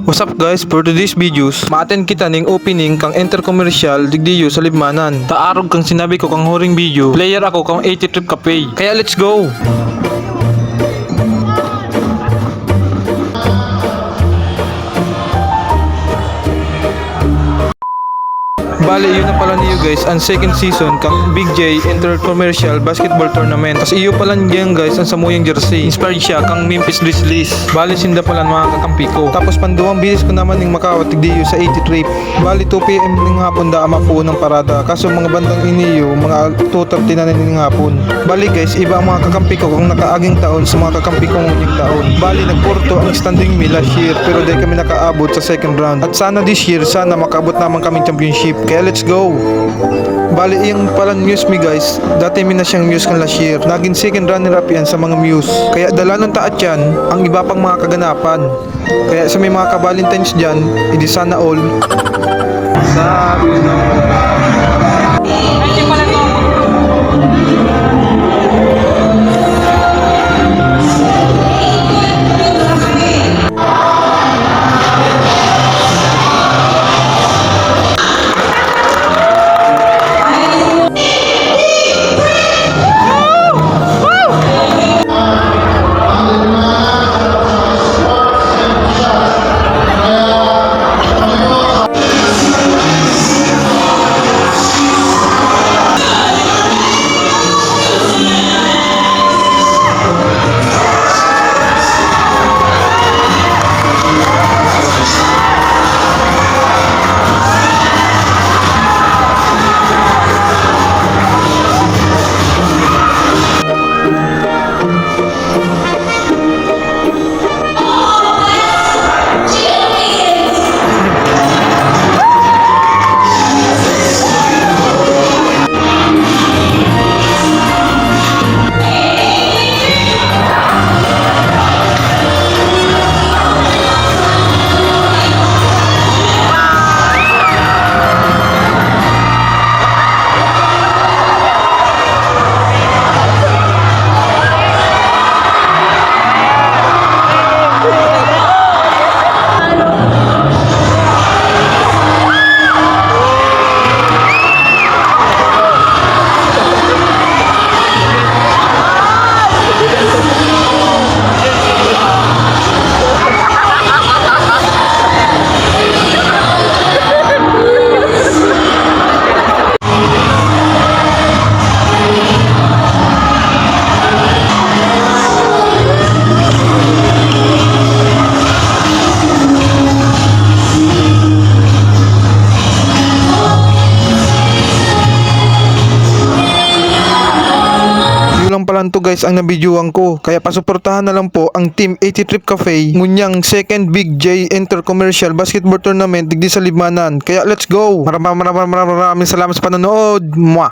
What's up guys, for today's videos, ma-attend kita ning opening kang Intercommercial digdiyo sa Libmanan. Taarog kang sinabi ko kang huring video, player ako kang 80 trip cafe. Kaya let's go! Bale, yun na pala niyo guys, ang second season kang Big J Intercommercial Basketball Tournament. Tapos iyo pala niyan guys, ang samuyang jersey. Inspired siya kang Memphis Grizzlies. Bale, sinda pala mga kakampi ko. Tapos panduwang bilis ko naman ng makawat tigdiyo sa 80 trip. Bale, 2 PM ng hapon da ama po ng parada. Kaso mga bandang iniyo, mga 2:30 na ng hapon. Bale guys, iba ang mga kakampi ko kung nakaaging taon sa mga kakampi ko ngayong taon. Bale, nagporto ang standing me last year pero di kami nakaabot sa second round. At sana this year, sana makaabot naman kami championship. Kaya let's go! Bali, yung pala news mi guys, dati mi na siyang news kan last year. Naging second runner up yan sa mga news. Kaya dala ng taat yan, ang iba pang mga kaganapan. Kaya sa may mga kabalintines dyan, hindi sana all. Lang pala to guys ang nabidyoan ko. Kaya pasuportahan na lang po ang Team 80 Trip Cafe ngunyang second Big J Intercommercial Basketball Tournament digdi sa Libmanan. Kaya let's go! Maraming salamat sa panonood. Mwah!